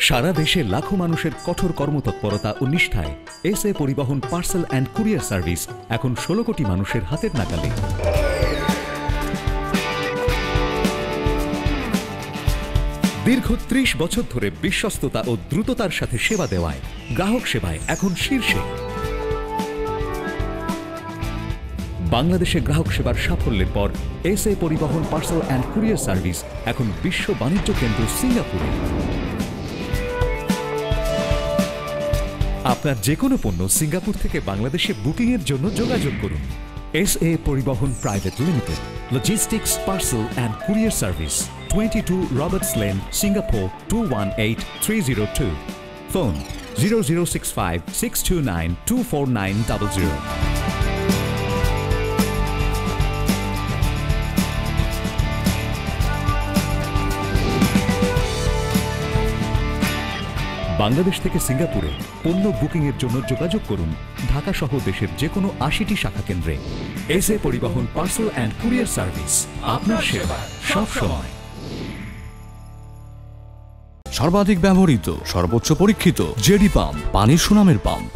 সারা দেশে লাখো মানুষের কঠোর কর্মতৎপরতা ও নিষ্ঠায় এসএ পরিবহন পার্সেল অ্যান্ড কুরিয়ার সার্ভিস এখন 16 কোটি মানুষের হাতের নাগালে। দীর্ঘ 30 বছর ধরে বিশ্বস্ততা ও দ্রুততার সাথে সেবা দেওয়ায় গ্রাহক সেবায় এখন শীর্ষে। বাংলাদেশে গ্রাহক সেবার সাফল্যের পর এসএ পরিবহন পার্সেল অ্যান্ড কুরিয়ার সার্ভিস এখন বিশ্ব বাণিজ্য কেন্দ্র সিঙ্গাপুরে। আপনার যে কোনো পণ্য সিঙ্গাপুর থেকে বাংলাদেশে বুকিংয়ের জন্য যোগাযোগ করুন। এসএ পরিবহন private limited, logistics parcel and courier service, 22 Roberts lane, Singapore 218302। Phone 0065 629 24900। Bangladesh থেকে সিঙ্গাপুরে পণ্য বুকিংয়ের জন্য যোগাযোগ করুন ঢাকা সহ দেশের যে কোনো 80টি শাখা কেন্দ্রে। এসএ পরিবহন পার্সেল অ্যান্ড কুরিয়ার সার্ভিস, আপনার সেবা সব সময়। সর্বাধিক ব্যবহৃত, সর্বোচ্চ পরীক্ষিত জেডি পাম্প, পানির সুনামের পাম্প।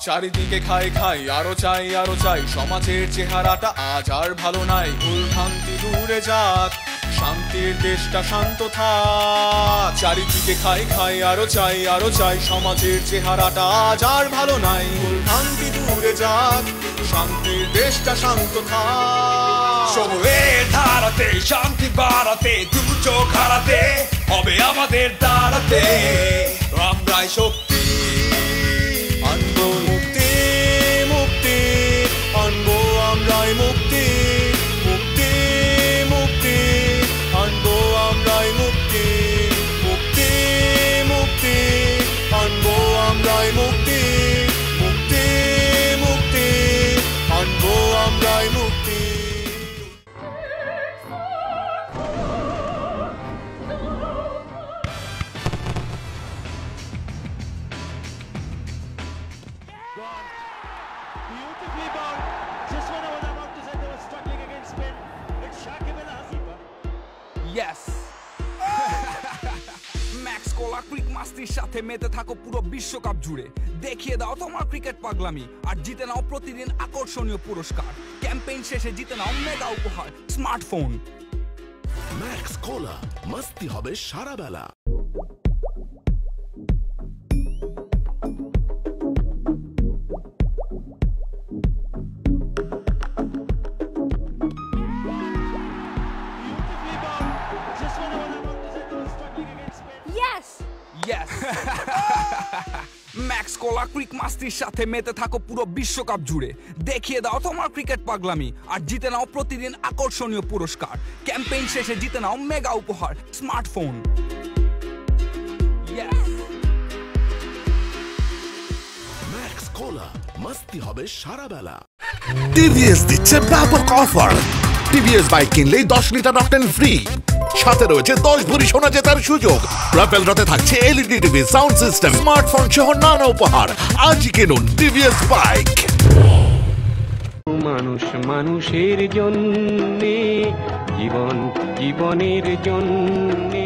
চারিদিকে খাই খাই আরো চাই, সমাজের চেহারাটা আজ আর ভালো নাই। ভুল ভ্রান্তি দূরে যাক, শান্তির দেশটা শান্ত থাক। চারিদিকে খাই খাই আরো চাই, সমাজের চেহারাটা আজ আর ভালো নাই। ভুল ভ্রান্তি দূরে যাক, শান্তির দেশটা শান্ত থাক। সময়ের ধারাতে শান্তি বাড়াতে, দুর্যোগ হারাতে হবে আমাদের দাঁড়াতে। আমরাই শক্তি আনবো, মুক্তি মুক্তি আনবো, আমরাই মুক্তি মুক্তি মুক্তি আনবো, আমরাই মুক্তি মুক্তি মুক্তি আনবো, আমরাই মুক্তি মুক্তি মুক্তি আনবো, আমরাই মুক্তি। Beautifully bowled. Just when I was about to say they were struggling against spin, it's Shakib Al Hasan. Yes. Max Cola ক্রিক মাস্তির সাথে মেতে থাকো পুরো বিশ্বকাপ জুড়ে। দেখিয়ে দাও তোমার ক্রিকেট পাগলামি আর জিতে নাও প্রতিদিন আকর্ষণীয় পুরস্কার। ক্যাম্পেইন শেষে জিতে নাও মেগা উপহার, স্মার্টফোন। ম্যাক্স কোলা, মাস্তি হবে সারা বেলা। ম্যাক্স কোলা ক্রিক মাস্তির সাথে মেতে থাকো পুরো বিশ্বকাপ জুড়ে। দেখিয়ে দাও তোমার ক্রিকেট পাগলামি আর জিতে নাও প্রতিদিন আকর্ষণীয় পুরস্কার। ক্যাম্পেইন শেষে জিতে নাও মেগা উপহার, স্মার্টফোন। ম্যাক্স কোলা, মাস্তি হবে সারা বেলা। টিভিএস দিচ্ছে ব্যাপক অফার। টিভিএস বাইক কিনলেই 10 লিটার অকটেন ফ্রি, সাথে রয়েছে 10 ভরি সোনা জেতার সুযোগ। রাফেল রাতে থাকছে LED TV, sound system, smartphone সহ নানা উপহার। আজই কিনুন টিভিএস বাইক। মানুষ মানুষের জন্যে, জীবন জীবনের জন্যে।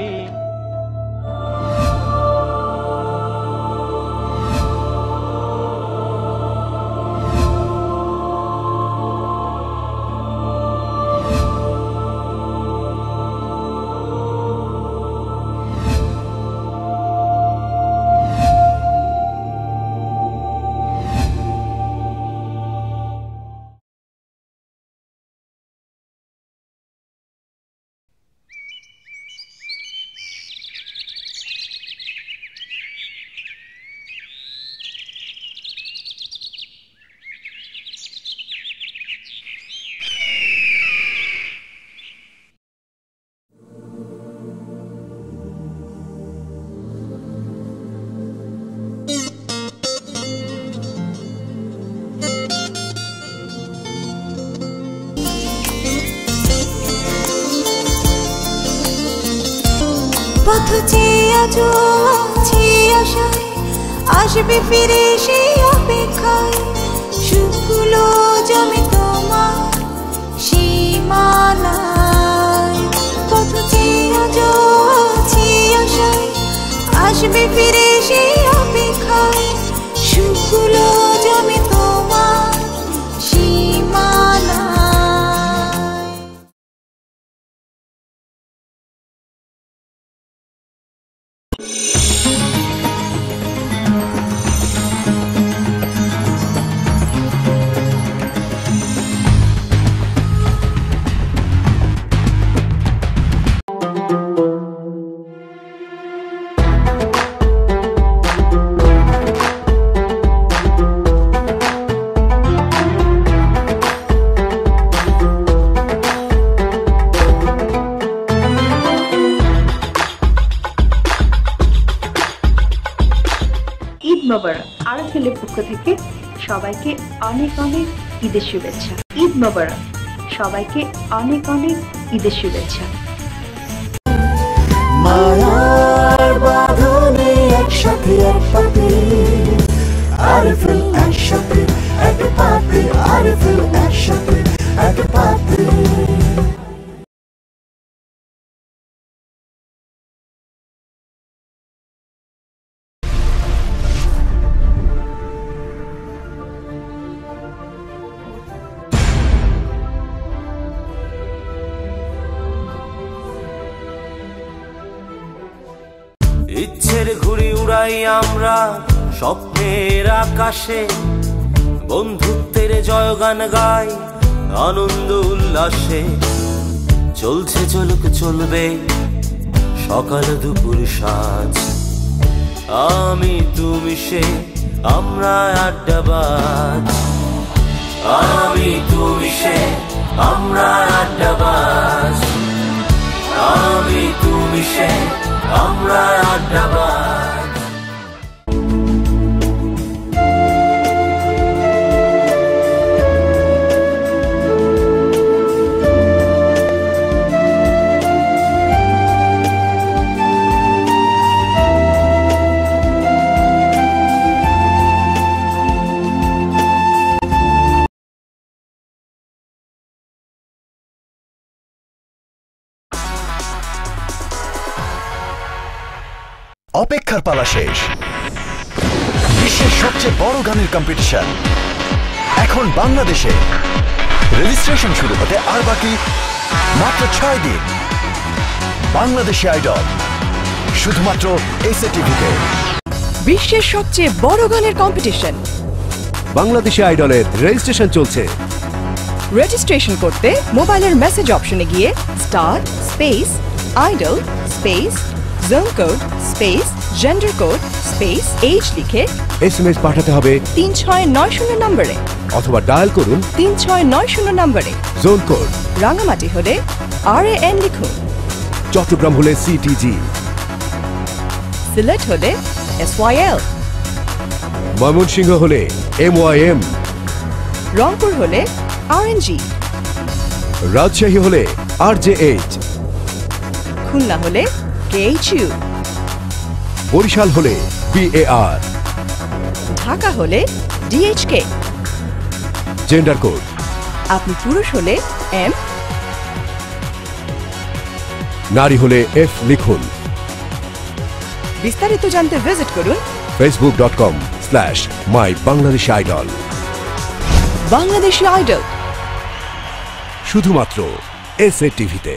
পথ চেয়ে আজও আছি আশায় আসবে ফিরে সেই অপেক্ষায় সুখগুলো জমে তোমার সীমানায় পথ চেয়ে আছি আশায় আসবে ফিরে সেই অপেক্ষায় সুখগুলো জমে তোমার সীমানায়। আরএফএল-এর পক্ষ থেকে সবাইকে অনেক অনেক ঈদের শুভেচ্ছা। ঈদ মোবারক, সবাইকে অনেক অনেক ঈদের শুভেচ্ছা। মায়ার বাঁধনে একসাথে এক পাতে আরএফএল একসাথে এক পাতে আরএফএল একসাথে এক পাতে। ইচ্ছের ঘুড়ি উড়াই আমরা স্বপ্নের আকাশে, বন্ধুত্বের জয়গান গাই আনন্দ উল্লাসে। চলছে চলুক চলবে সকাল দুপুর সাজ, আমি তুমি সে আমরা আড্ডাবাজ। আমি তুমি সে আমরা আড্ডাবাজ, আমি তুমি সে আমরা আড্ডাবাজ। অপেক্ষার পালা শেষ। বিশ্বের সবচেয়ে বড় গানের কম্পিটিশন এখন বাংলাদেশে। রেজিস্ট্রেশন শুরু হতে আর বাকি মাত্র 6 দিন। বাংলাদেশি আইডল শুধুমাত্র এসএ টিভিতে। বিশ্বের সবচেয়ে বড় গানের কম্পিটিশন বাংলাদেশি আইডলের রেজিস্ট্রেশন চলছে। রেজিস্ট্রেশন করতে মোবাইলের মেসেজ অপশনে গিয়ে star space idol space zone code space gender code space age লিখে এসএমএস পাঠাতে হবে 3690 নম্বরে, অথবা ডায়াল করুন 3690 নম্বরে। জোন কোড রাঙামাটি হলে RAN লিখুন, চট্টগ্রাম হলে CTG, সিলেট হলে SYL, ময়মনসিংহ হলে MYM, রংপুর হলে RNG, রাজশাহী হলে RJH, খুলনা হলে KHU, বরিশাল হলে BAR, ঢাকা হলে DHK। জেন্ডার কোড আপনি পুরুষ হলে M, নারী হলে F লিখুন। বিস্তারিত জানতে ভিজিট করুন facebook.com/mybangladeshidol। বাংলাদেশি আইডল শুধুমাত্র এসএ টিভিতে।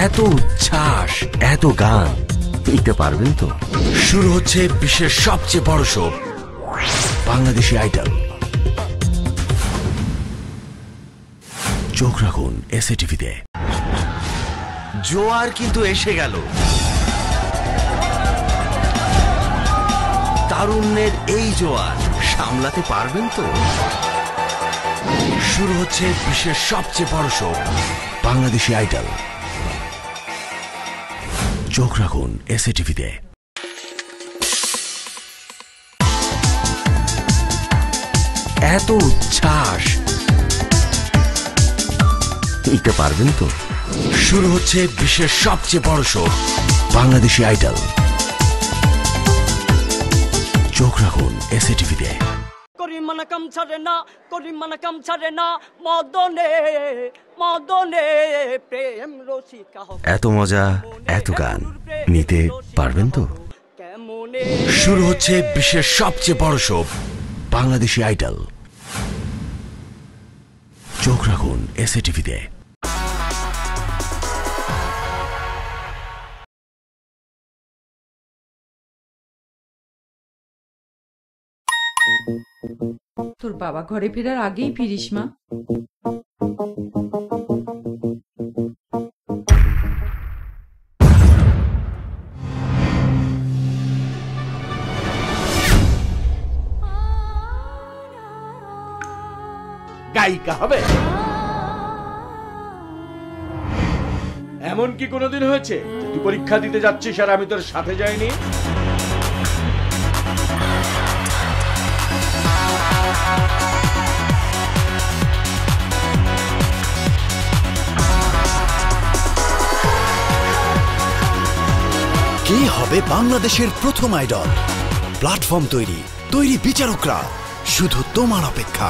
এত উচ্ছ্বাস, এত গান, নিতে পারবেন তো? শুরু হচ্ছে বিশ্বের সবচেয়ে বড় শো, বাংলাদেশি আইডল। চোখ রাখুন এসএ টিভিতে। জোয়ার কিন্তু এসে গেল। তারুণ্যের এই জোয়ার সামলাতে পারবেন তো? শুরু হচ্ছে বিশ্বের সবচেয়ে বড় শো, বাংলাদেশি আইডল। চোখ রাখুন এসএ টিভিতে। এত উচ্ছ্বাস, নিতে পারবেন তো? শুরু হচ্ছে বিশ্বের সবচেয়ে বড় শো, বাংলাদেশি আইডল। চোখ রাখুন এসএ টিভিতে। করিমানাকাম ছাড়ে না, করিমানাকাম ছাড়ে না, মদনে মদনে প্রেম রসিকা। এত মজা, এত গান, নিতে পারবেন তো? শুরু হচ্ছে বিশ্বের সবচেয়ে বড় শো, বাংলাদেশি আইডল। চোখ রাখুন এসএ টিভিতে। তোর বাবা ঘরে ফেরার আগেই ফিরিস মা। গায়িকা হবে এমন কি কোনোদিন হয়েছে যে তুই পরীক্ষা দিতে যাচ্ছিস আর আমি তোর সাথে যাইনি? কে হবে বাংলাদেশের প্রথম আইডল? প্ল্যাটফর্ম তৈরি, তৈরি বিচারকরা, শুধু তোমার অপেক্ষা।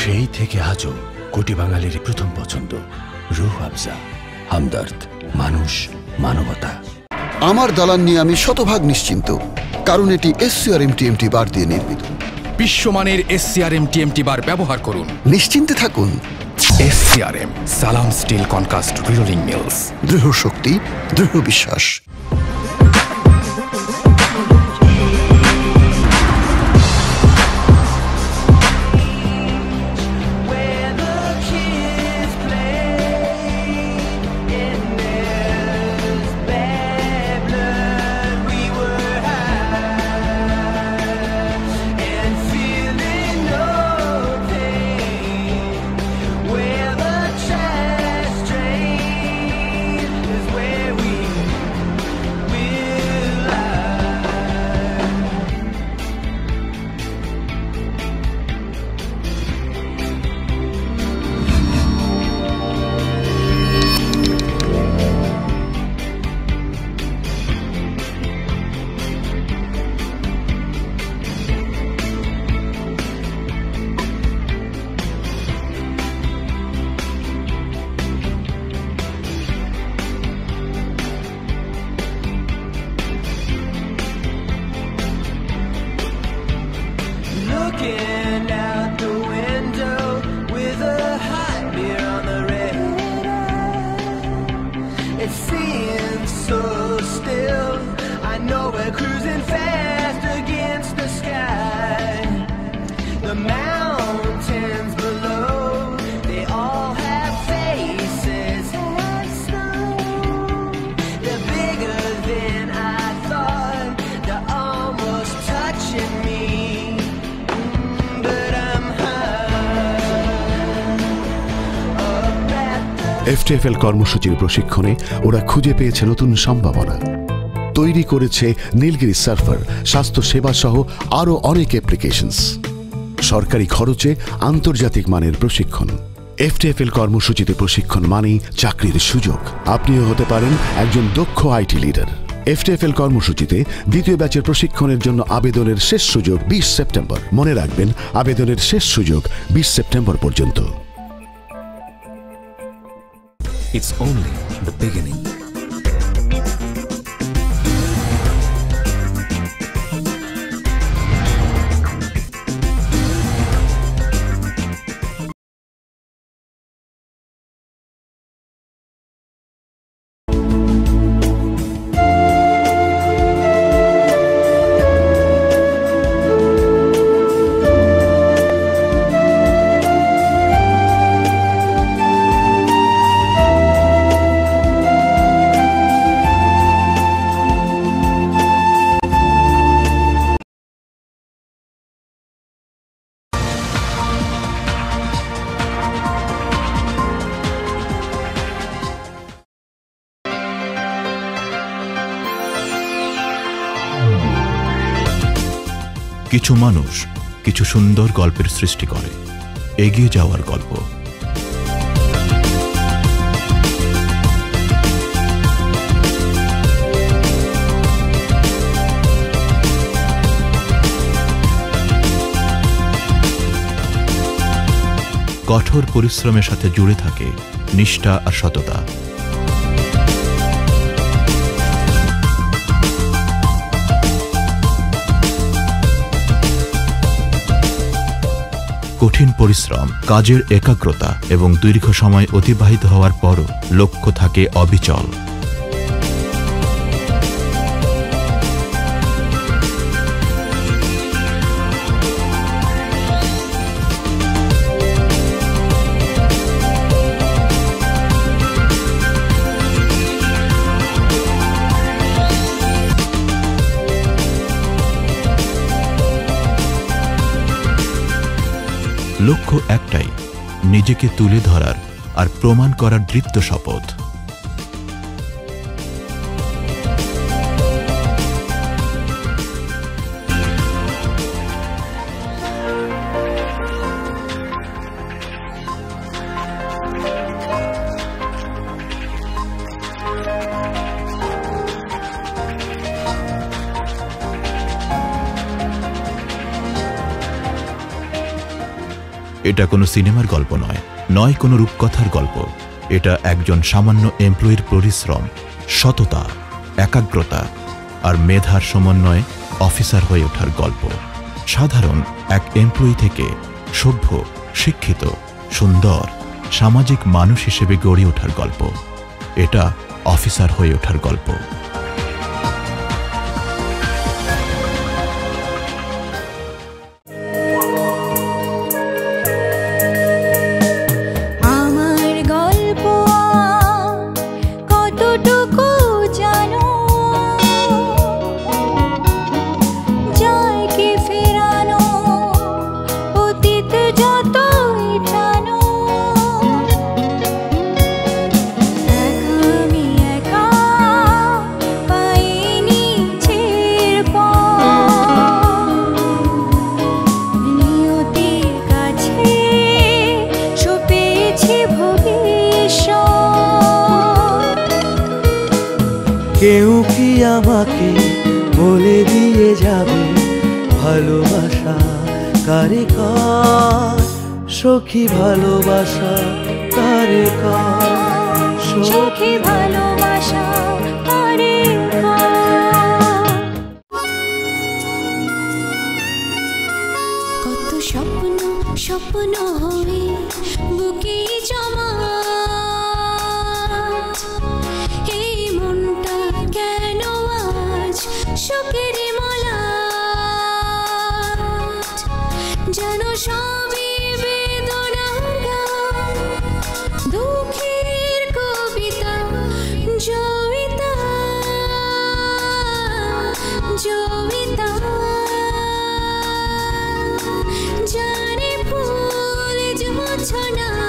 সেই থেকে আজও কোটি বাঙালির প্রথম পছন্দ রুহ আফজা, হামদর্দ, মানুষ, মানবতা। আমার দালান নিয়ে আমি শতভাগ নিশ্চিন্ত, কারণ এটি এসসিআরএম টিএমটি বার দিয়ে নির্মিত। বিশ্বমানের এসসিআরএম টিএমটি বার ব্যবহার করুন, নিশ্চিন্তে থাকুন। এসসিআরএম সালাম স্টিল কনকাস্ট রিরোলিং মিলস। দৃঢ় শক্তি, দৃঢ় বিশ্বাস। looking out the window with a hot beer on the radar. It seems so still. I know we're cruising fast against the sky. The mountains below, they all have faces. They're bigger than I thought. They're almost touching me. But I'm high. FTFL কর্মসূচির প্রশিক্ষণে ওরা খুঁজে পেয়েছে নতুন সম্ভাবনা, তৈরি করেছে Nilgiri server, স্বাস্থ্য সেবা সহ আরও অনেক অ্যাপ্লিকেশনস। সরকারি খরচে আন্তর্জাতিক মানের প্রশিক্ষণ। FTFL কর্মসূচিতে প্রশিক্ষণ মানেই চাকরির সুযোগ। আপনিও হতে পারেন একজন দক্ষ আইটি লিডার। FTFL কর্মসূচিতে দ্বিতীয় ব্যাচের প্রশিক্ষণের জন্য আবেদনের শেষ সুযোগ 20 সেপ্টেম্বর। মনে রাখবেন, আবেদনের শেষ সুযোগ 20 সেপ্টেম্বর পর্যন্ত। It's only the beginning. কিছু মানুষ কিছু সুন্দর গল্পের সৃষ্টি করে, এগিয়ে যাওয়ার গল্প। কঠোর পরিশ্রমের সাথে জুড়ে থাকে নিষ্ঠা আর সততা। কঠিন পরিশ্রম, কাজের একাগ্রতা এবং দীর্ঘ সময় অতিবাহিত হওয়ার পরও লক্ষ্য থাকে অবিচল। লক্ষ্য একটাই, নিজেকে তুলে ধরার আর প্রমাণ করার দৃপ্ত শপথ। এটা কোনো সিনেমার গল্প নয়, নয় কোনো রূপকথার গল্প। এটা একজন সামান্য এমপ্লয়ির পরিশ্রম, সততা, একাগ্রতা আর মেধার সমন্বয়ে অফিসার হয়ে ওঠার গল্প। সাধারণ এক এমপ্লয়ি থেকে সভ্য, শিক্ষিত, সুন্দর, সামাজিক মানুষ হিসেবে গড়ে ওঠার গল্প। এটা অফিসার হয়ে ওঠার গল্প। কেউ কি আমাকে বলে দিয়ে যাবে ভালোবাসা কারে কার, সখী ভালোবাসা কারে কার, সখী ভালোবাসা কারে কার। কত শোকের মলাট যেন সবই বেদনার গান দুঃখের কবিতা জয়িতা জয়িতা জানে ফুল জোছনা